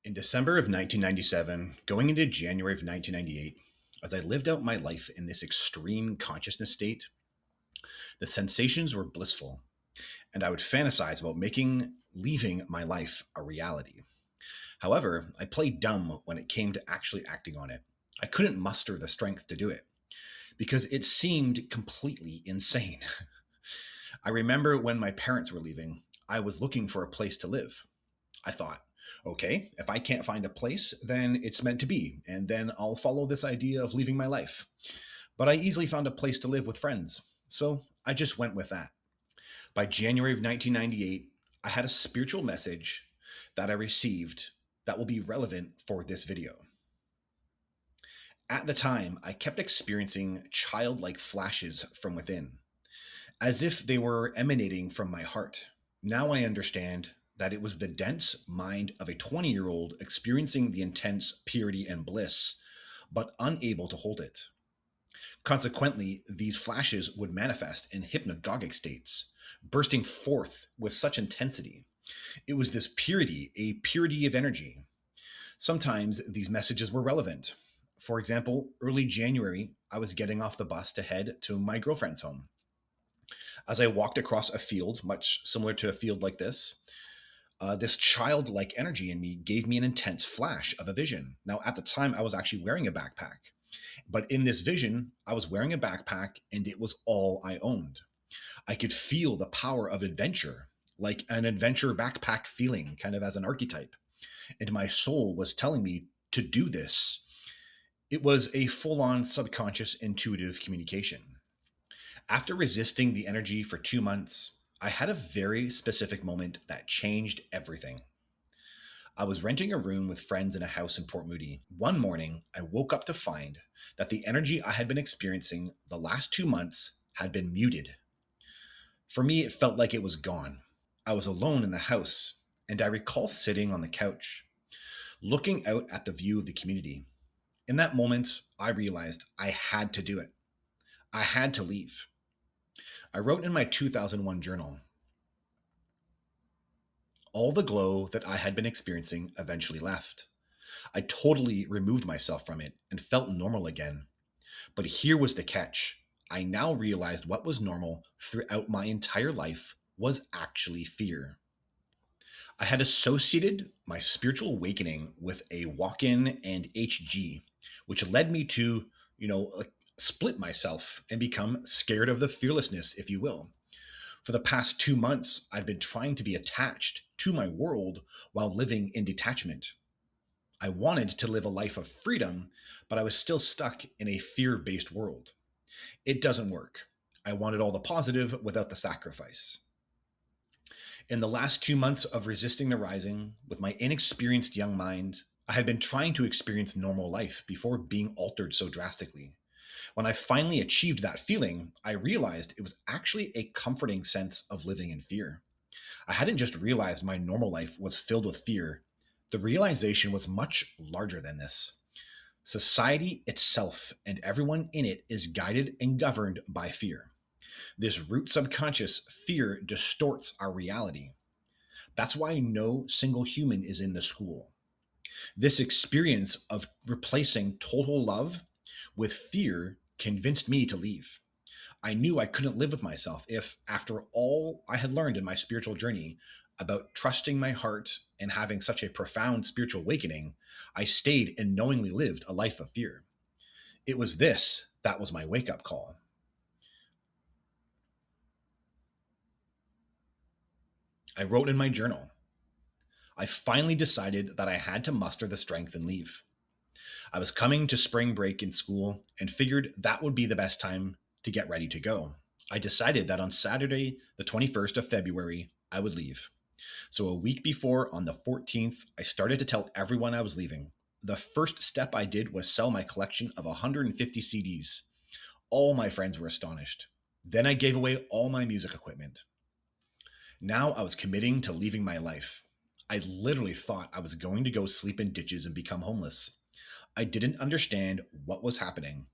In December of 1997, going into January of 1998, as I lived out my life in this extreme consciousness state, the sensations were blissful, and I would fantasize about making leaving my life a reality. However, I played dumb when it came to actually acting on it. I couldn't muster the strength to do it because it seemed completely insane. I remember when my parents were leaving, I was looking for a place to live. I thought, okay, if I can't find a place, then it's meant to be, and then I'll follow this idea of leaving my life. But I easily found a place to live with friends, so I just went with that. By January of 1998, I had a spiritual message that I received that will be relevant for this video. At the time, I kept experiencing childlike flashes from within, as if they were emanating from my heart. Now I understand that it was the dense mind of a 20-year-old experiencing the intense purity and bliss, but unable to hold it. Consequently, these flashes would manifest in hypnagogic states, bursting forth with such intensity. It was this purity, a purity of energy. Sometimes these messages were relevant. For example, early January, I was getting off the bus to head to my girlfriend's home. As I walked across a field, much similar to a field like this childlike energy in me gave me an intense flash of a vision. Now, at the time, I was actually wearing a backpack. But in this vision, I was wearing a backpack and it was all I owned. I could feel the power of adventure, like an adventure backpack feeling, kind of as an archetype. And my soul was telling me to do this. It was a full on subconscious intuitive communication. After resisting the energy for 2 months, I had a very specific moment that changed everything. I was renting a room with friends in a house in Port Moody. One morning, I woke up to find that the energy I had been experiencing the last 2 months had been muted. For me, it felt like it was gone. I was alone in the house, and I recall sitting on the couch, looking out at the view of the community. In that moment, I realized I had to do it. I had to leave. I wrote in my 2001 journal, all the glow that I had been experiencing eventually left. I totally removed myself from it and felt normal again. But here was the catch. I now realized what was normal throughout my entire life was actually fear. I had associated my spiritual awakening with a walk in and HG, which led me to, split myself and become scared of the fearlessness, if you will. For the past 2 months, I'd been trying to be attached to my world while living in detachment. I wanted to live a life of freedom, but I was still stuck in a fear based world. It doesn't work. I wanted all the positive without the sacrifice. In the last 2 months of resisting the rising, with my inexperienced young mind, I had been trying to experience normal life before being altered so drastically. When I finally achieved that feeling, I realized it was actually a comforting sense of living in fear. I hadn't just realized my normal life was filled with fear, the realization was much larger than this. Society itself and everyone in it is guided and governed by fear. This root subconscious fear distorts our reality. That's why no single human is in the school. This experience of replacing total love with fear convinced me to leave. I knew I couldn't live with myself if, after all I had learned in my spiritual journey about trusting my heart and having such a profound spiritual awakening, I stayed and knowingly lived a life of fear. It was this that was my wake up call. I wrote in my journal, I finally decided that I had to muster the strength and leave. I was coming to spring break in school and figured that would be the best time to get ready to go. I decided that on Saturday, the 21st of February, I would leave. So a week before, on the 14th, I started to tell everyone I was leaving. The first step I did was sell my collection of 150 CDs. All my friends were astonished. Then I gave away all my music equipment. Now I was committing to leaving my life. I literally thought I was going to go sleep in ditches and become homeless. I didn't understand what was happening.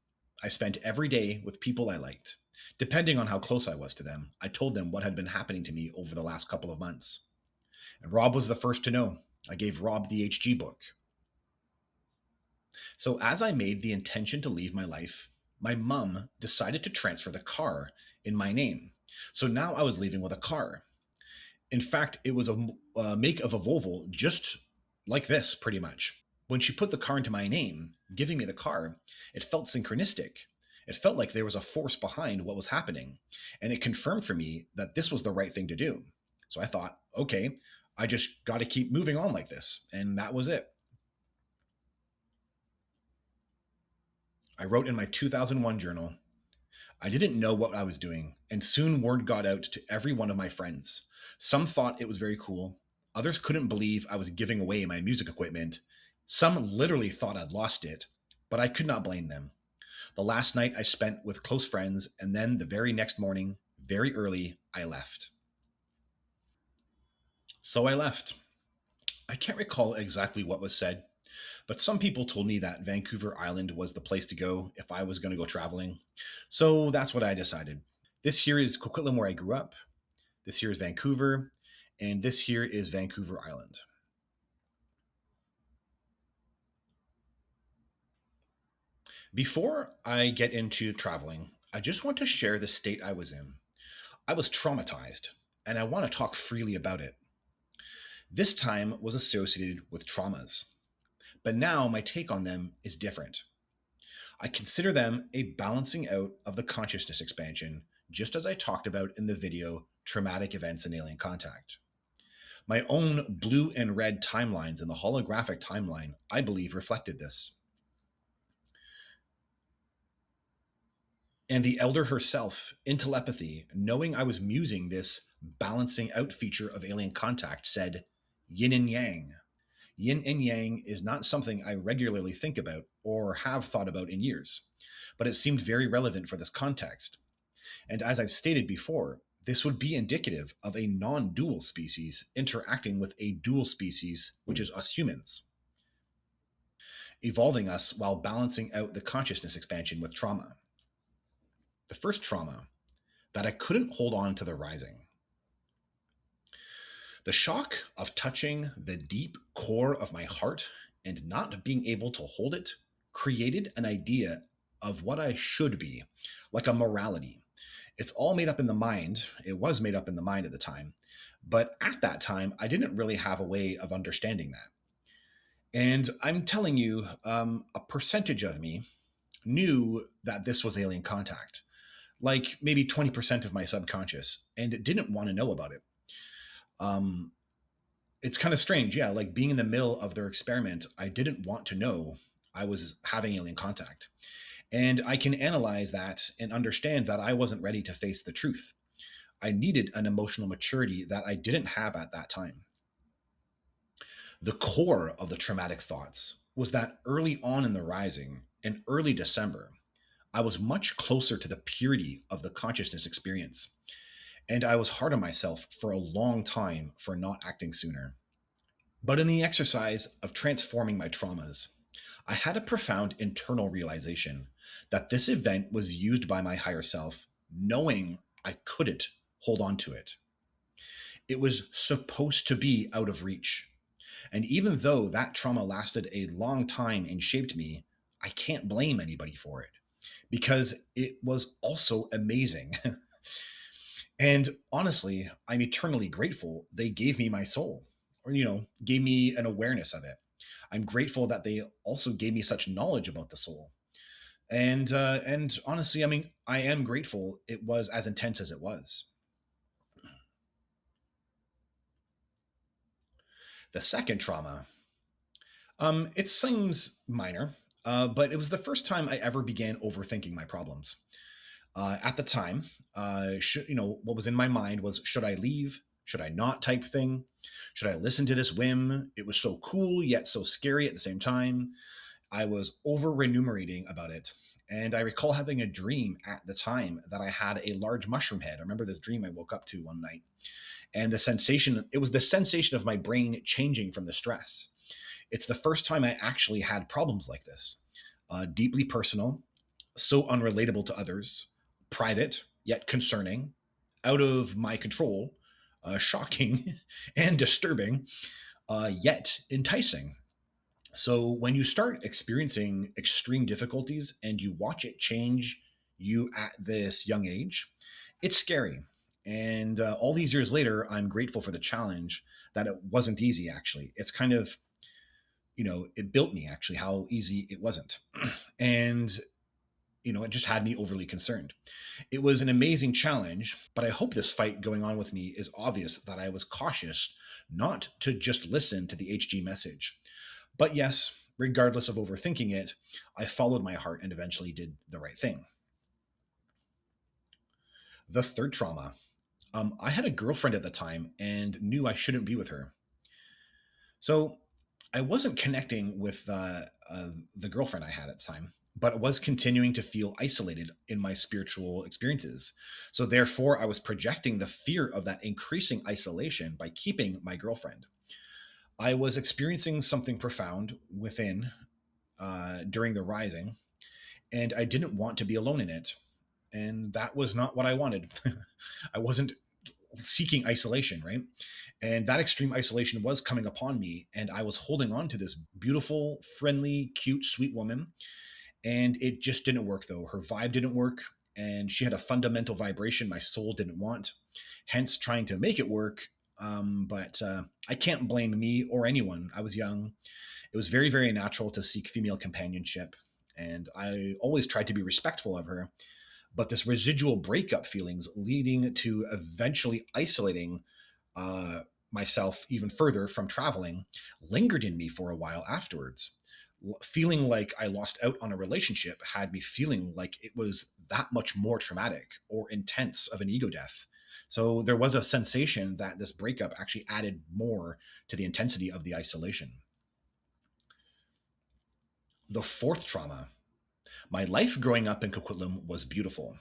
I spent every day with people I liked. Depending on how close I was to them, I told them what had been happening to me over the last couple of months. And Rob was the first to know. I gave Rob the HG book. So, as I made the intention to leave my life, my mum decided to transfer the car in my name. So now I was leaving with a car. In fact, it was a make of a Volvo, just like this, pretty much. When she put the car into my name, giving me the car, it felt synchronistic. It felt like there was a force behind what was happening, and it confirmed for me that this was the right thing to do. So I thought, okay, I just got to keep moving on like this. And that was it. I wrote in my 2001 journal, I didn't know what I was doing, and soon word got out to every one of my friends. Some thought it was very cool. Others couldn't believe I was giving away my music equipment. Some literally thought I'd lost it, but I could not blame them. The last night I spent with close friends, and then the very next morning, very early, I left. So I left. I can't recall exactly what was said, but some people told me that Vancouver Island was the place to go if I was going to go traveling. So that's what I decided. This here is Coquitlam, where I grew up. This here is Vancouver, and this here is Vancouver Island. Before I get into traveling, I just want to share the state I was in. I was traumatized, and I want to talk freely about it. This time was associated with traumas, but now my take on them is different. I consider them a balancing out of the consciousness expansion, just as I talked about in the video Traumatic Events and Alien Contact. My own blue and red timelines in the holographic timeline, I believe, reflected this. And the elder herself, in telepathy, knowing I was musing this balancing out feature of alien contact, said, yin and yang. Yin and yang is not something I regularly think about or have thought about in years, but it seemed very relevant for this context. And as I've stated before, this would be indicative of a non dual species interacting with a dual species, which is us humans, evolving us while balancing out the consciousness expansion with trauma. The first trauma, that I couldn't hold on to the rising. The shock of touching the deep core of my heart and not being able to hold it created an idea of what I should be, like a morality. It's all made up in the mind. It was made up in the mind at the time. But at that time, I didn't really have a way of understanding that. And I'm telling you, a percentage of me knew that this was alien contact, like maybe 20% of my subconscious, and didn't want to know about it. Um, it's kind of strange. Yeah, like being in the middle of their experiment, I didn't want to know I was having alien contact. And I can analyze that and understand that I wasn't ready to face the truth. I needed an emotional maturity that I didn't have at that time. The core of the traumatic thoughts was that early on in the rising, in early December, I was much closer to the purity of the consciousness experience. And I was hard on myself for a long time for not acting sooner. But in the exercise of transforming my traumas, I had a profound internal realization that this event was used by my higher self, knowing I couldn't hold on to it. It was supposed to be out of reach. And even though that trauma lasted a long time and shaped me, I can't blame anybody for it because it was also amazing. And honestly, I'm eternally grateful they gave me my soul, or, gave me an awareness of it. I'm grateful that they also gave me such knowledge about the soul. And honestly, I mean, I am grateful it was as intense as it was. The second trauma, it seems minor, but it was the first time I ever began overthinking my problems. At the time, what was in my mind was, should I leave? Should I not type thing? Should I listen to this whim? It was so cool, yet so scary at the same time. I was over remunerating about it. And I recall having a dream at the time that I had a large mushroom head. I remember this dream I woke up to one night. And it was the sensation of my brain changing from the stress. It's the first time I actually had problems like this. Deeply personal, so unrelatable to others, private, yet concerning, out of my control, shocking, and disturbing. yet enticing. So when you start experiencing extreme difficulties and you watch it change you at this young age, it's scary. And all these years later, I'm grateful for the challenge that it wasn't easy, actually. It's kind of, it built me actually how easy it wasn't. And, it just had me overly concerned. It was an amazing challenge, but I hope this fight going on with me is obvious that I was cautious not to just listen to the HG message. But yes, regardless of overthinking it, I followed my heart and eventually did the right thing. The third trauma. I had a girlfriend at the time and knew I shouldn't be with her. So I wasn't connecting with the girlfriend I had at the time, but was continuing to feel isolated in my spiritual experiences. So therefore, I was projecting the fear of that increasing isolation by keeping my girlfriend. I was experiencing something profound within during the rising, and I didn't want to be alone in it. And that was not what I wanted. I wasn't seeking isolation, right? And that extreme isolation was coming upon me, and I was holding on to this beautiful, friendly, cute, sweet woman. And it just didn't work, though. Her vibe didn't work, and she had a fundamental vibration my soul didn't want, hence trying to make it work. But I can't blame me or anyone. I was young. It was very, very natural to seek female companionship, and I always tried to be respectful of her. But this residual breakup feelings leading to eventually isolating uh, myself even further from traveling lingered in me for a while afterwards. Feeling like I lost out on a relationship had me feeling like it was that much more traumatic or intense of an ego death. So there was a sensation that this breakup actually added more to the intensity of the isolation. The fourth trauma. My life growing up in Coquitlam was beautiful.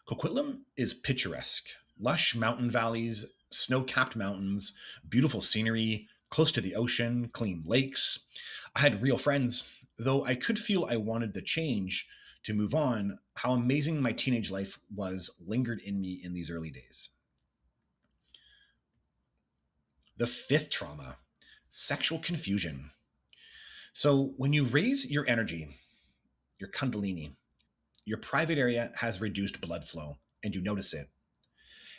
Coquitlam is picturesque. Lush mountain valleys, snow capped mountains, beautiful scenery, close to the ocean, clean lakes. I had real friends, though I could feel I wanted the change to move on. How amazing my teenage life was lingered in me in these early days. The fifth trauma, sexual confusion. So when you raise your energy, your kundalini, your private area has reduced blood flow, and you notice it.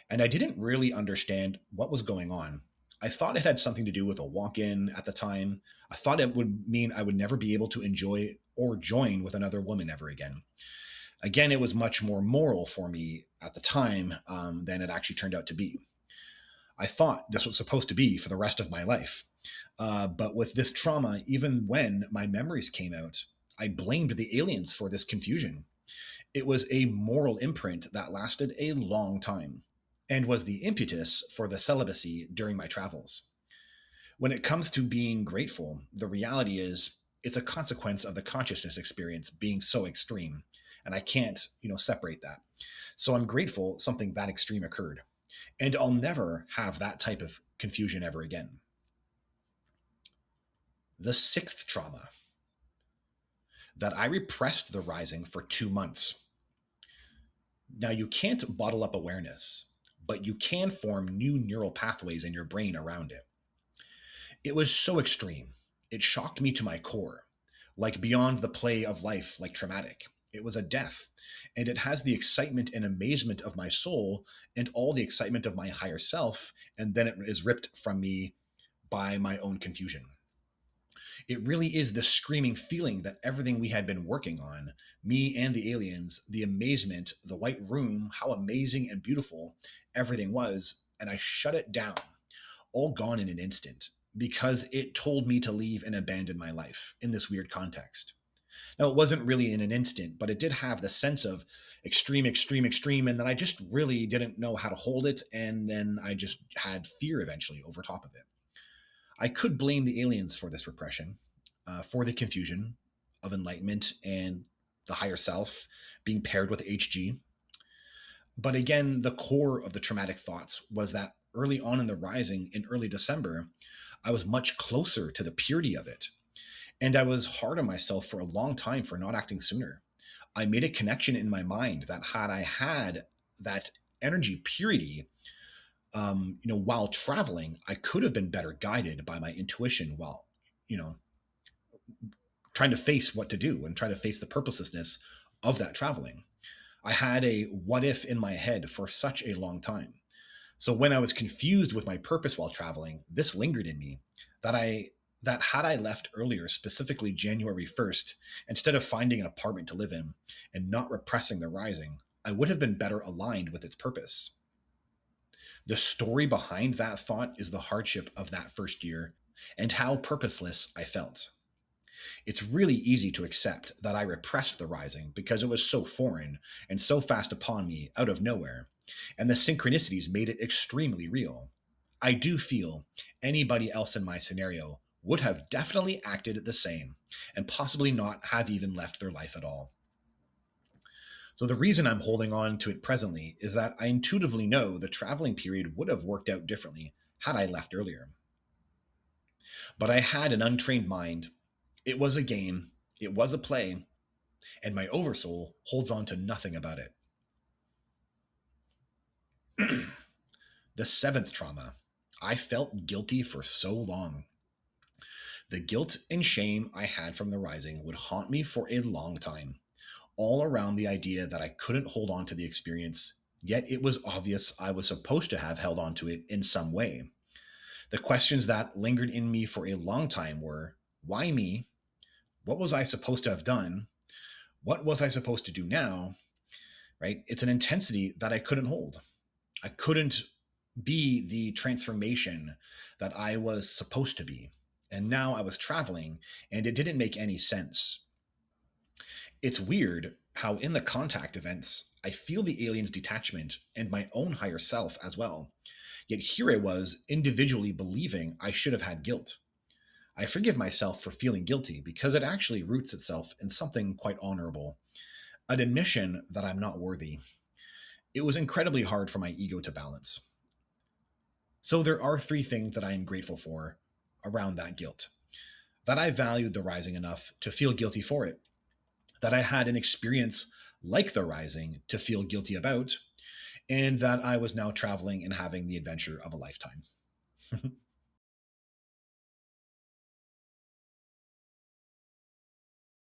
And I didn't really understand what was going on. I thought it had something to do with a walk in at the time. I thought it would mean I would never be able to enjoy or join with another woman ever again. Again, it was much more moral for me at the time than it actually turned out to be. I thought this was supposed to be for the rest of my life. But with this trauma, even when my memories came out, I blamed the aliens for this confusion. It was a moral imprint that lasted a long time and was the impetus for the celibacy during my travels. When it comes to being grateful, the reality is it's a consequence of the consciousness experience being so extreme, and I can't, separate that. So I'm grateful something that extreme occurred, and I'll never have that type of confusion ever again. The sixth trauma, that I repressed the rising for 2 months. Now, you can't bottle up awareness, but you can form new neural pathways in your brain around it. It was so extreme. It shocked me to my core, like beyond the play of life, like traumatic. It was a death, and it has the excitement and amazement of my soul and all the excitement of my higher self, and then it is ripped from me by my own confusion. It really is the screaming feeling that everything we had been working on, me and the aliens, the amazement, the white room, how amazing and beautiful everything was, and I shut it down, all gone in an instant, because it told me to leave and abandon my life in this weird context. Now, it wasn't really in an instant, but it did have the sense of extreme, extreme, extreme, and then I just really didn't know how to hold it, and then I just had fear eventually over top of it. I could blame the aliens for this repression, for the confusion of enlightenment and the higher self being paired with HG. But again, the core of the traumatic thoughts was that early on in the rising in early December, I was much closer to the purity of it. And I was hard on myself for a long time for not acting sooner. I made a connection in my mind that had I had that energy purity, While traveling, I could have been better guided by my intuition while, you know, trying to face what to do and try to face the purposelessness of that traveling. I had a what if in my head for such a long time. So when I was confused with my purpose while traveling, this lingered in me that I that had I left earlier, specifically January 1st, instead of finding an apartment to live in and not repressing the rising, I would have been better aligned with its purpose. The story behind that thought is the hardship of that first year and how purposeless I felt. It's really easy to accept that I repressed the rising because it was so foreign and so fast upon me out of nowhere, and the synchronicities made it extremely real. I do feel anybody else in my scenario would have definitely acted the same and possibly not have even left their life at all. So, the reason I'm holding on to it presently is that I intuitively know the traveling period would have worked out differently had I left earlier. But I had an untrained mind. It was a game, it was a play, and my oversoul holds on to nothing about it. The seventh trauma. I felt guilty for so long. The guilt and shame I had from the rising would haunt me for a long time, all around the idea that I couldn't hold on to the experience, yet it was obvious I was supposed to have held on to it in some way. The questions that lingered in me for a long time were, why me? What was I supposed to have done? What was I supposed to do now? Right? It's an intensity that I couldn't hold. I couldn't be the transformation that I was supposed to be. And now I was traveling and it didn't make any sense. It's weird how in the contact events, I feel the alien's detachment and my own higher self as well. Yet here I was individually believing I should have had guilt. I forgive myself for feeling guilty because it actually roots itself in something quite honorable, an admission that I'm not worthy. It was incredibly hard for my ego to balance. So there are three things that I am grateful for around that guilt. That I valued the rising enough to feel guilty for it. That I had an experience like the rising to feel guilty about. And that I was now traveling and having the adventure of a lifetime.